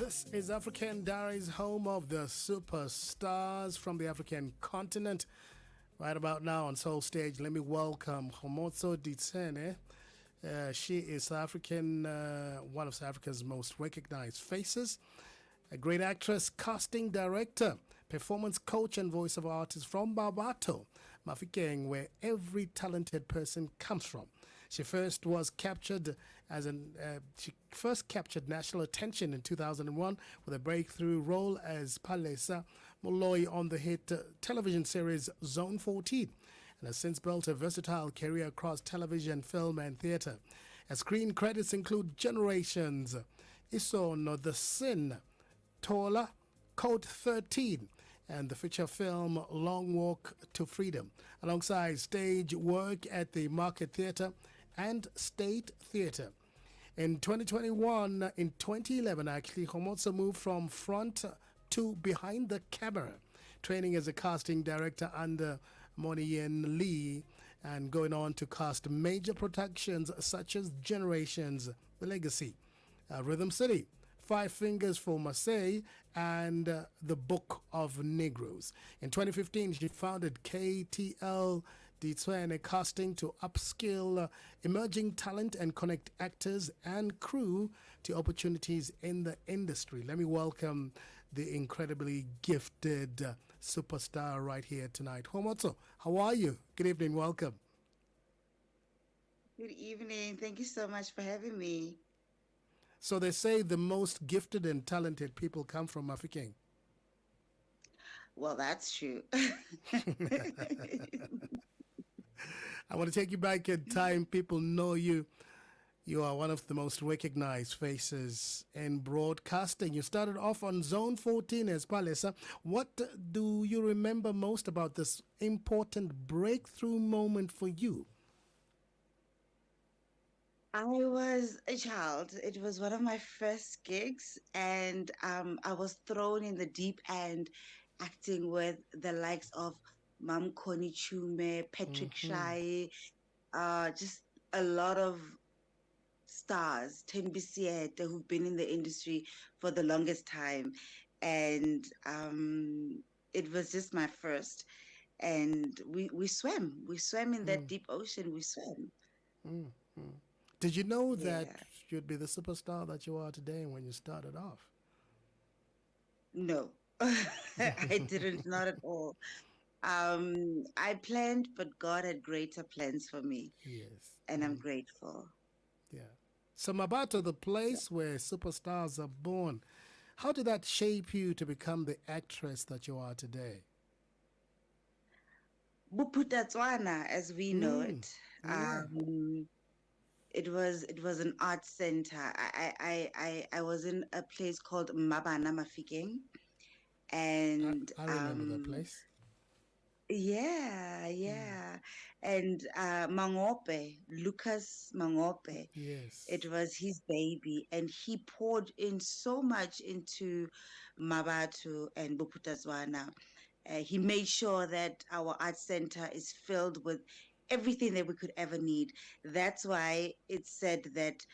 This is African Diaries, home of the superstars from the African continent. Right about now on Soul Stage, let me welcome Kgomotso Ditswene. She is African, one of South Africa's most recognized faces. A great actress, casting director, performance coach, and voiceover artist from Barbato, Mafikeng, where every talented person comes from. She first captured national attention in 2001 with a breakthrough role as Palesa Moloi on the hit television series Zone 14, and has since built a versatile career across television, film, and theatre. Her screen credits include Generations, Isono, The Sin, Tola, Code 13, and the feature film Long Walk to Freedom, alongside stage work at the Market Theatre and State Theatre. In 2011, actually, Kgomotso moved from front to behind the camera, training as a casting director under Moniyen Lee, and going on to cast major productions such as Generations, The Legacy, Rhythm City, Five Fingers for Marseille, and The Book of Negroes. In 2015, she founded KTL Ditswene Casting to upskill emerging talent and connect actors and crew to opportunities in the industry. Let me welcome the incredibly gifted superstar right here tonight. Kgomotso, how are you? Good evening, welcome. Good evening. Thank you so much for having me. So they say the most gifted and talented people come from Mafikeng. Well, that's true. I want to take you back in time. People know you. You are one of the most recognized faces in broadcasting. You started off on Zone 14 as Palesa. What do you remember most about this important breakthrough moment for you? I was a child. It was one of my first gigs, and I was thrown in the deep end acting with the likes of Mam Connie Chume, Patrick Shai, just a lot of stars, Tembisiete, who've been in the industry for the longest time. And it was just my first. And we swam. We swam in that deep ocean. We swam. Mm, mm. Did you know that Yeah. you'd be the superstar that you are today when you started off? No, I didn't, not at all. I planned, but God had greater plans for me, Yes. and I'm grateful. Yeah. So Mabato, the place where superstars are born, how did that shape you to become the actress that you are today? Buputatswana, as we know Mm. it. Yeah. It was an art center. I was in a place called Mabana Mafikeng, and I remember that place. yeah, Mm. yeah, and Mangope, Lucas Mangope. Yes. It was his baby, and he poured in so much into Mabatu and Buputazwana. He made sure that our art center is filled with everything that we could ever need. That's why it's said that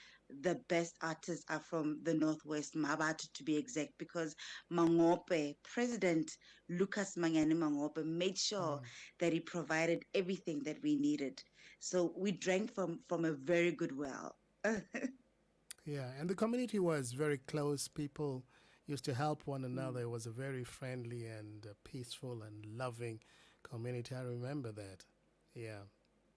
the best artists are from the Northwest, Mabatu to be exact, because Mangope, President Lucas Mangani Mangope, made sure Mm. that he provided everything that we needed. So we drank from a very good well. Yeah, and the community was very close. People used to help one another. It was a very friendly and peaceful and loving community. I remember that. Yeah.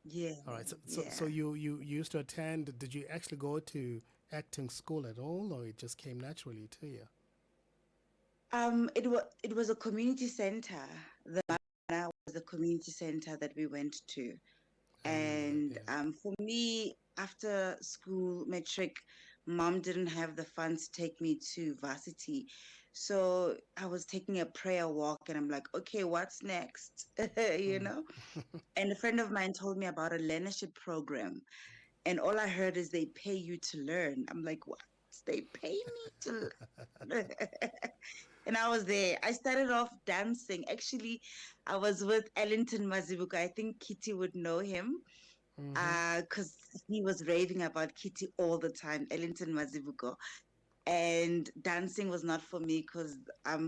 Yeah, All right. So yeah. you used to attend. Did you actually go to acting school at all, or it just came naturally to you? It was a community center. The Mabana was the community center that we went to. I remember that. And Yeah. for me, after school matric, mom didn't have the funds to take me to varsity. So I was taking a prayer walk and I'm like, okay, what's next? you Mm. know? And a friend of mine told me about a learnership program. And all I heard is they pay you to learn. I'm like, what? They pay me to learn? And I was there. I started off dancing. Actually, I was with Ellington Mazibuko. I think Kitty would know him Mm-hmm. because he was raving about Kitty all the time, Ellington Mazibuko. and dancing was not for me because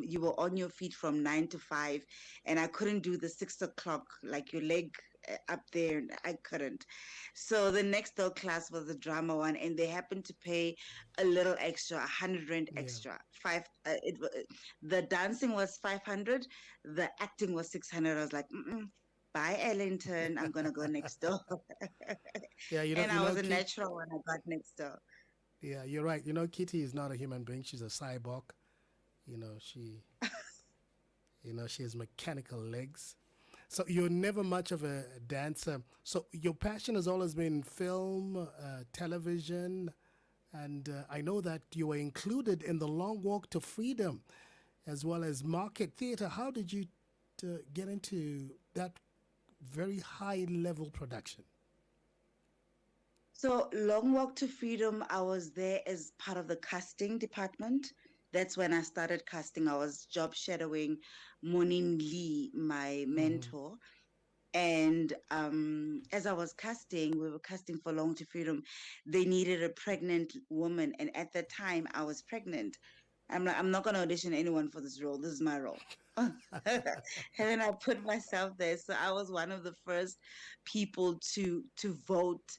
you were on your feet from 9 to 5, and I couldn't do the 6 o'clock, like your leg up there. I couldn't. So the next door class was the drama one, and they happened to pay a little extra, 100 rand Yeah. extra. The dancing was 500, the acting was 600. I was like, mm-mm. Bye, Ellington. I'm gonna go next door. Yeah, And you I was know, a Kit. natural when I got next door. Yeah, you're right. You know, Kitty is not a human being. She's a cyborg. You know, she has mechanical legs. So you're never much of a dancer. So your passion has always been film, television, and I know that you were included in the Long Walk to Freedom, as well as Market Theatre. How did you get into that very high level production? So, Long Walk to Freedom, I was there as part of the casting department. That's when I started casting. I was job shadowing Monin Lee, my Hmm. mentor. And as I was casting, we were casting for Long to Freedom. They needed a pregnant woman. And at that time, I was pregnant. I'm not going to audition anyone for this role. This is my role. And then I put myself there. So I was one of the first people to vote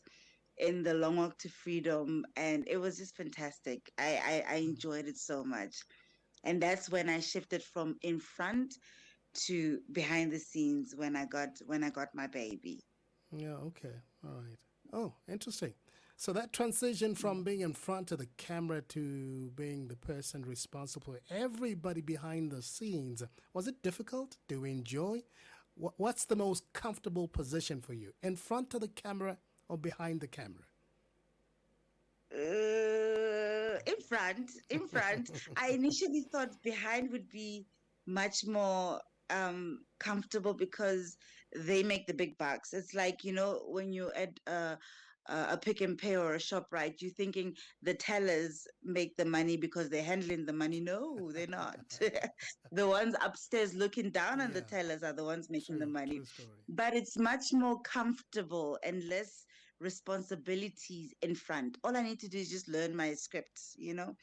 in the Long Walk to Freedom, and it was just fantastic. I enjoyed it so much, and that's when I shifted from in front to behind the scenes when I got my baby. Yeah, okay. All right. Oh, interesting. So that transition from being in front of the camera to being the person responsible for everybody behind the scenes, was it difficult? Do you enjoy? What's the most comfortable position for you? In front of the camera or behind the camera? In front, in front. I initially thought behind would be much more comfortable because they make the big bucks. It's like, when you're at a Pick and Pay or a shop, right? You're thinking the tellers make the money because they're handling the money. No, they're not. The ones upstairs looking down on the Yeah, tellers are the ones making the true, money. true story. But it's much more comfortable and less responsibilities in front. All I need to do is just learn my script. Okay.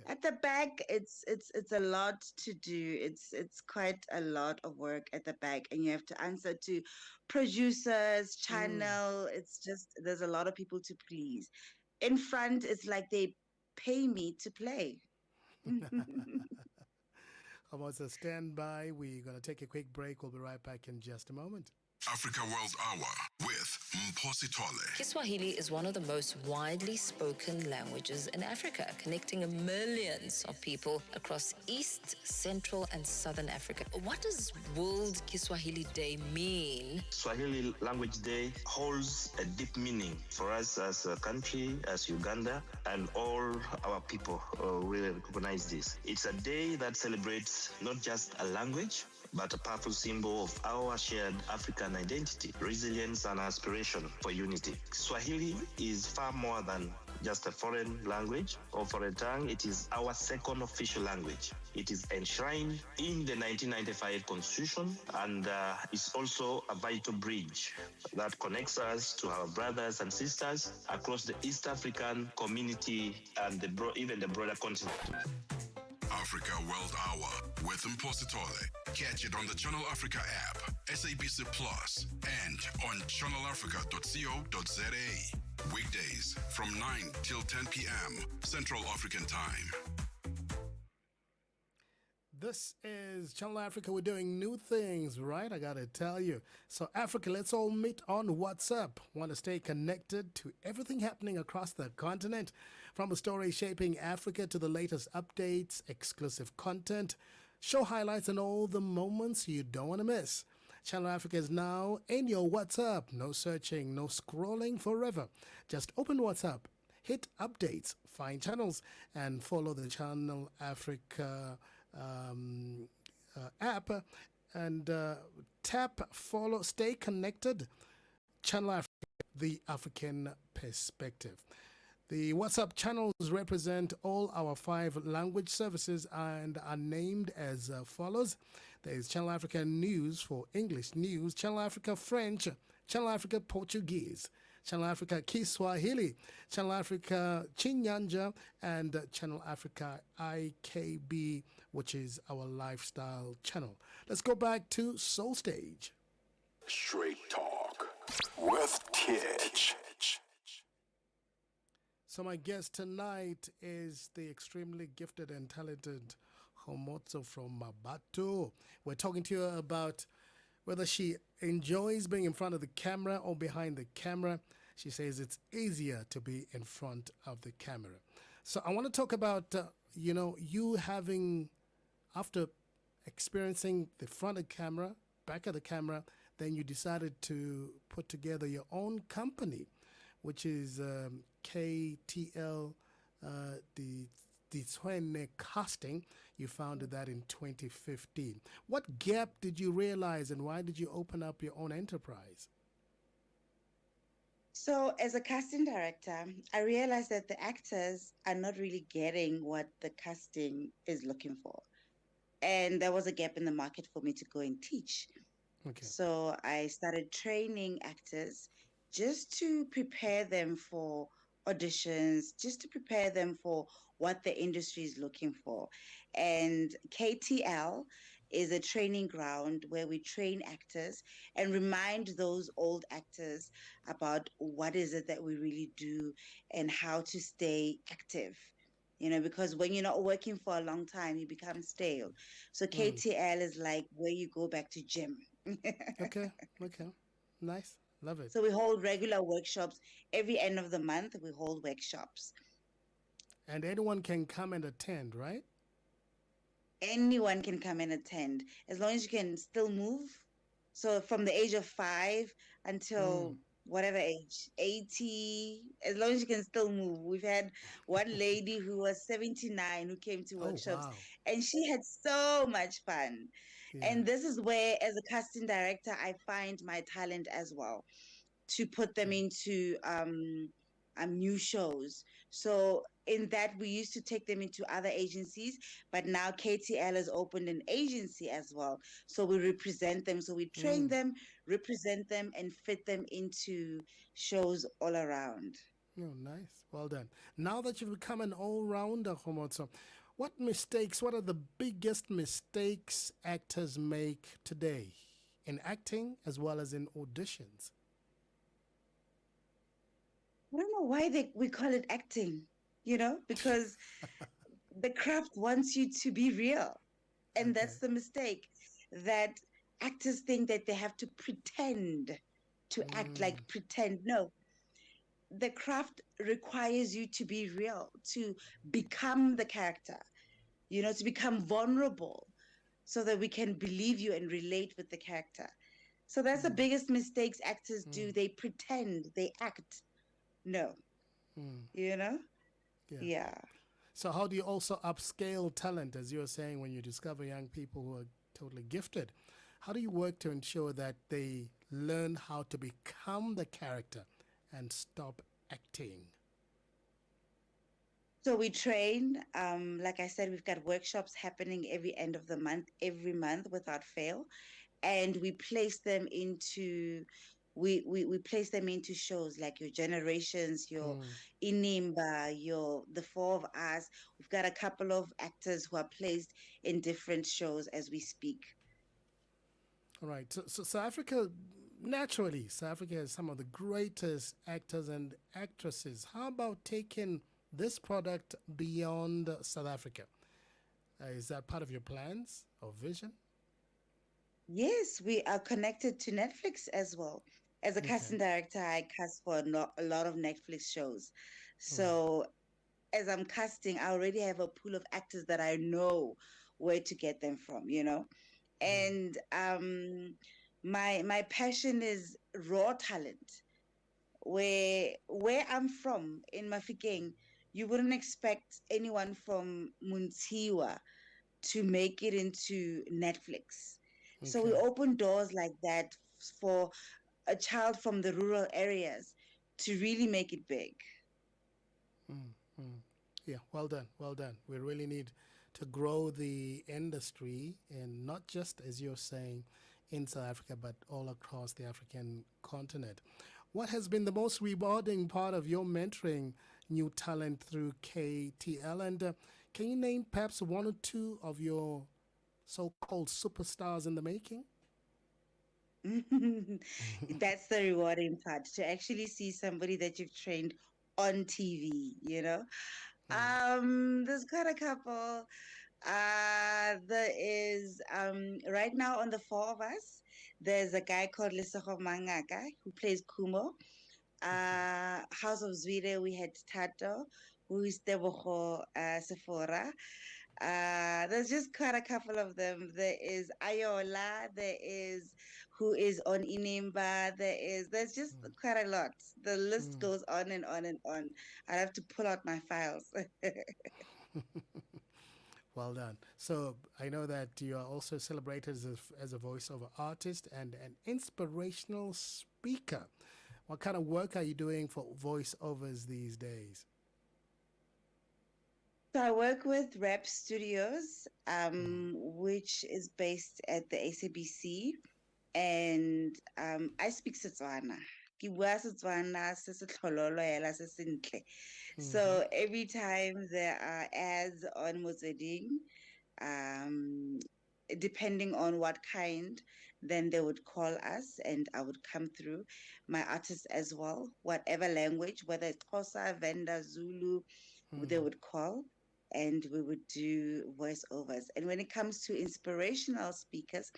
At the back, it's a lot to do. It's quite a lot of work at the back, and you have to answer to producers, Mm. channel. It's just there's a lot of people to please. In front, it's like they pay me to play. Almost a standby. We're going to take a quick break. We'll be right back in just a moment. Africa World Hour with Mposi Tole. Kiswahili is one of the most widely spoken languages in Africa, connecting millions of people across East, Central, and Southern Africa. What does World Kiswahili Day mean? Swahili Language Day holds a deep meaning for us as a country, as Uganda, and all our people really recognize this. It's a day that celebrates not just a language, but a powerful symbol of our shared African identity, resilience, and aspiration for unity. Swahili is far more than just a foreign language or foreign tongue. It is our second official language. It is enshrined in the 1995 Constitution and is also a vital bridge that connects us to our brothers and sisters across the East African community and even the broader continent. Africa World Hour with Mposi Tole. Catch it on the Channel Africa app, SABC Plus, and on channelafrica.co.za. Weekdays from 9 till 10 p.m. Central African Time. This is Channel Africa. We're doing new things, right? I gotta tell you. So, Africa, let's all meet on WhatsApp. Want to stay connected to everything happening across the continent? From a story shaping Africa to the latest updates, exclusive content, show highlights, and all the moments you don't want to miss. Channel Africa is now in your WhatsApp. No searching, no scrolling forever. Just open WhatsApp, hit updates, find channels, and follow the Channel Africa app and tap follow, stay connected. Channel Africa, the African perspective. The WhatsApp channels represent all our 5 language services and are named as follows. There is Channel Africa News for English News, Channel Africa French, Channel Africa Portuguese, Channel Africa Kiswahili, Channel Africa Chinyanja, and Channel Africa IKB, which is our lifestyle channel. Let's go back to Soul Stage. Straight Talk with Tich. So my guest tonight is the extremely gifted and talented Kgomotso from Mabato. We're talking to her about whether she enjoys being in front of the camera or behind the camera. She says it's easier to be in front of the camera. So I want to talk about, you having, after experiencing the front of the camera, back of the camera, then you decided to put together your own company, which is KTL Ditswene Casting. You founded that in 2015. What gap did you realize, and why did you open up your own enterprise? So, as a casting director, I realized that the actors are not really getting what the casting is looking for. And there was a gap in the market for me to go and teach. Okay. So, I started training actors just to prepare them for auditions, just to prepare them for what the industry is looking for. And KTL is a training ground where we train actors and remind those old actors about what is it that we really do and how to stay active. Because when you're not working for a long time, you become stale. So KTL is like where you go back to gym. Okay. Nice. Love it. So we hold regular workshops. Every end of the month, we hold workshops. And anyone can come and attend, right? Anyone can come and attend as long as you can still move. So from the age of 5 until whatever age, 80, as long as you can still move. We've had one lady who was 79 who came to workshops, wow. and she had so much fun. Yeah. And this is where, as a casting director, I find my talent as well, to put them into new shows. So in that, we used to take them into other agencies, but now KTL has opened an agency as well. So we represent them. So we train them, represent them, and fit them into shows all around. Oh, nice. Well done. Now that you've become an all-rounder, Kgomotso, what are the biggest mistakes actors make today in acting as well as in auditions? I don't know why we call it acting, because the craft wants you to be real. And that's the mistake, that actors think that they have to pretend to act, like pretend. No, the craft requires you to be real, to become the character, to become vulnerable so that we can believe you and relate with the character. So that's the biggest mistakes actors do. They pretend, they act. No. Yeah. So how do you also upscale talent, as you were saying, when you discover young people who are totally gifted? How do you work to ensure that they learn how to become the character and stop acting? So we train, like I said, we've got workshops happening every month without fail. And we place them into we place them into shows like your Generations, your Inimba, the Four of Us. We've got a couple of actors who are placed in different shows as we speak. All right. So South Africa, naturally, South Africa has some of the greatest actors and actresses. How about taking this product beyond South Africa? Is that part of your plans or vision? Yes, we are connected to Netflix as well. As a casting director, I cast for a lot of Netflix shows. So as I'm casting, I already have a pool of actors that I know where to get them from, And my passion is raw talent. Where I'm from in Mafikeng, you wouldn't expect anyone from Muntiwa to make it into Netflix. So we open doors like that for a child from the rural areas to really make it big. Yeah, well done. We really need to grow the industry, and not just, as you're saying, in South Africa, but all across the African continent. What has been the most rewarding part of your mentoring new talent through KTL? And can you name perhaps one or two of your so-called superstars in the making? That's the rewarding part, to actually see somebody that you've trained on TV, you know. Mm, There's quite a couple. There is right now on the four of us, there's a guy called Lesego Mangaka who plays Kumo. House of Zwide, we had Tato, who is Tebogo Sephora. There's just quite a couple of them. There is Ayola, there is who is on Inimba, there's just mm, quite a lot. The list mm. goes on and on and on. I have to pull out my files. Well done. So I know that you are also celebrated as a voiceover artist and an inspirational speaker. What kind of work are you doing for voiceovers these days? So I work with Rep Studios, Mm, which is based at the ACBC, and I speak Setswana. Ke bua Setswana se se tlhololo hela se sentle. mm-hmm, So every time there are ads on Motsweding, um, depending on what kind, then they would call us and I would come through. My artists as well, whatever language, whether it's Xhosa, Venda, Zulu, they mm-hmm, would call and we would do voiceovers. And when it comes to inspirational speakers,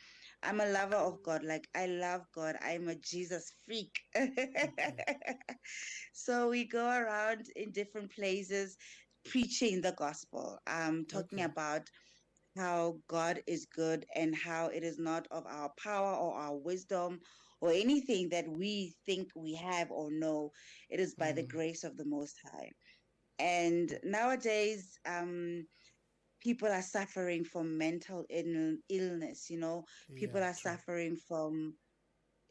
I'm a lover of God. Like, I love God. I'm a Jesus freak. okay, So we go around in different places preaching the gospel, talking okay. about how God is good and how it is not of our power or our wisdom or anything that we think we have or know. It is by the Mm, grace of the Most High. And nowadays, people are suffering from mental illness, you know, yeah, people are true. suffering from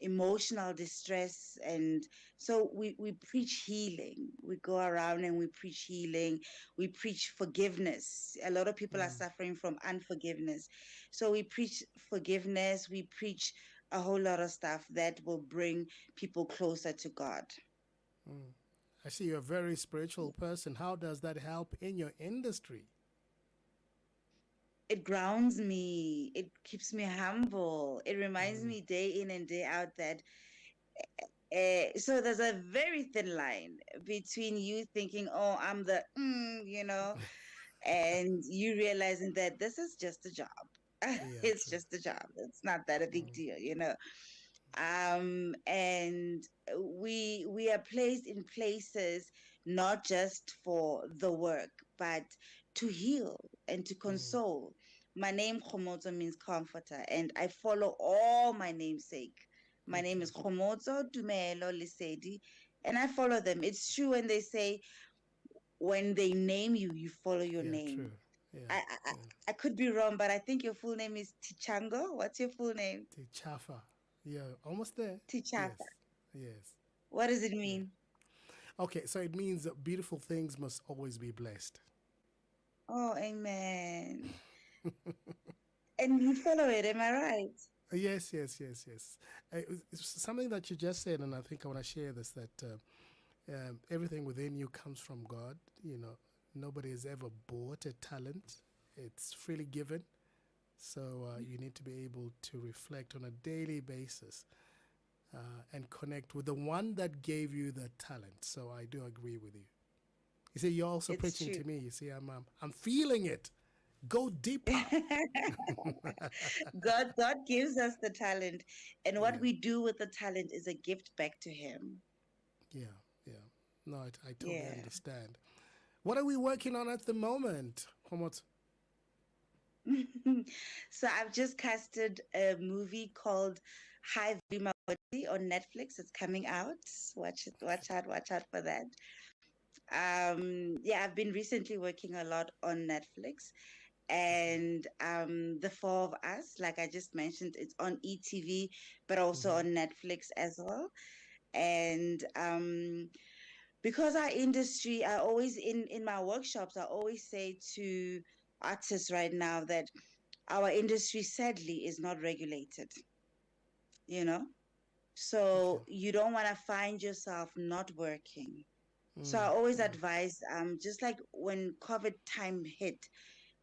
emotional distress, and so we preach healing. We go around and we preach healing, we preach forgiveness. A lot of people are Mm, suffering from unforgiveness, so we preach forgiveness, we preach a whole lot of stuff that will bring people closer to God. mm. I see you're a very spiritual person. How does that help in your industry? It grounds me, it keeps me humble, it reminds Mm, me day in and day out that so there's a very thin line between you thinking, oh, I'm the you know, and you realizing that this is just a job. yeah, It's true. just a job. It's not that a big Mm, deal, you know. And we are placed in places not just for the work, but to heal and to mm, console. My name Kgomotso means comforter, and I follow all my namesake. My name okay. is Kgomotso Dumelo Lesedi, and I follow them. It's true when they say when they name you, you follow your Yeah, name. true. Yeah, I I, I yeah. I could be wrong, but I think your full name is Tichango. What's your full name? The chafa. Yeah, almost there. Yes, Tichaka. yes, What does it yeah. mean? Okay, so it means that beautiful things must always be blessed. Oh, amen. And you follow it, am I right? Yes, yes, yes, yes. It's something that you just said, and I think I want to share this that everything within you comes from God. You know, nobody has ever bought a talent, it's freely given. So you need to be able to reflect on a daily basis and connect with the one that gave you the talent. So I do agree with you. You see, you're also It's preaching true. to me. You see, I'm feeling it. Go deeper. God gives us the talent, and what Yeah, we do with the talent is a gift back to Him. yeah, yeah. No, I totally Yeah. understand. What are we working on at the moment? Kgomotso? So I've just casted a movie called High Volume on Netflix. It's coming out. Watch out for that. Yeah, I've been recently working a lot on Netflix, and the four of us, like I just mentioned, it's on ETV, but also Mm-hmm. on Netflix as well. And because our industry, I always in my workshops, I always say to artists right now that our industry sadly is not regulated, you know. So you don't want to find yourself not working. So I always advise, just like when COVID time hit,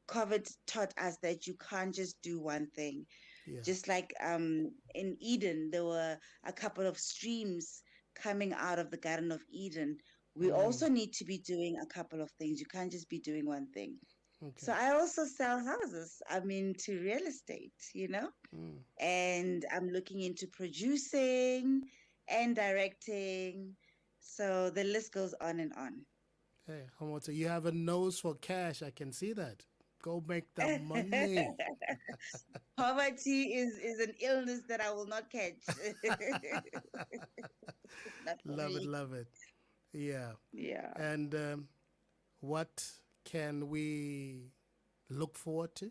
COVID taught us that you can't just do one thing. Yeah. Just like in Eden, there were a couple of streams coming out of the Garden of Eden. We also need to be doing a couple of things. You can't just be doing one thing. Okay. So I also sell houses. I'm into real estate, and I'm looking into producing and directing. So the list goes on and on. Hey, Kgomotso, you have a nose for cash. I can see that. Go make the money. Poverty is an illness that I will not catch. Not for Love it, me. love it. Yeah. Yeah. And what can we look forward to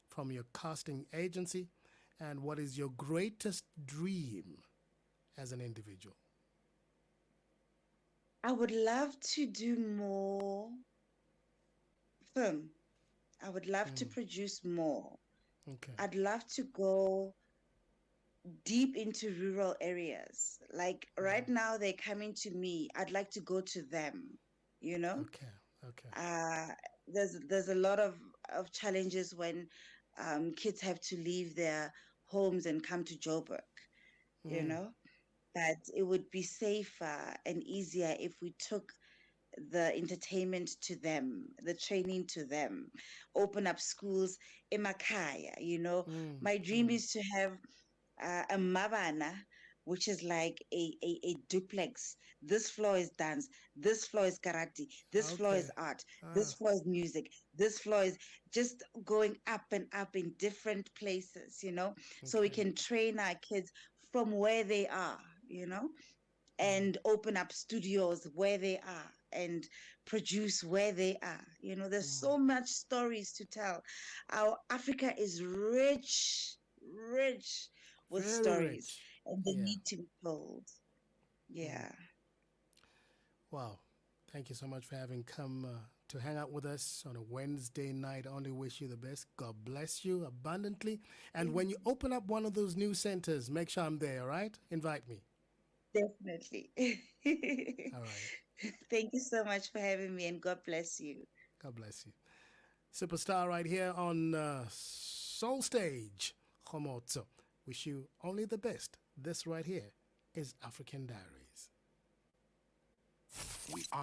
from your casting agency? And what is your greatest dream as an individual? I would love to do more film. I would love to produce more. Okay. I'd love to go deep into rural areas. Like right now, they're coming to me. I'd like to go to them. Okay. Okay. There's a lot of challenges when kids have to leave their homes and come to Joburg, you know. But it would be safer and easier if we took the entertainment to them, the training to them, open up schools in Makaya. My dream is to have a Mabana, which is like a duplex. This floor is dance, this floor is karate, this floor Okay. is art, this floor is music, this floor is just going up and up in different places, so we Okay. can train our kids from where they are, and open up studios where they are and produce where they are. There's so much stories to tell. Our Africa is rich, rich with Very stories, rich. and they Yeah. need to be told. Yeah. Wow. Thank you so much for having come to hang out with us on a Wednesday night. I only wish you the best. God bless you abundantly. And when you open up one of those new centers, make sure I'm there, all right? Invite me. Definitely. All right. Thank you so much for having me, and God bless you. God bless you. Superstar right here on Soul Stage, Kgomotso. Wish you only the best. This right here is African Diaries. We are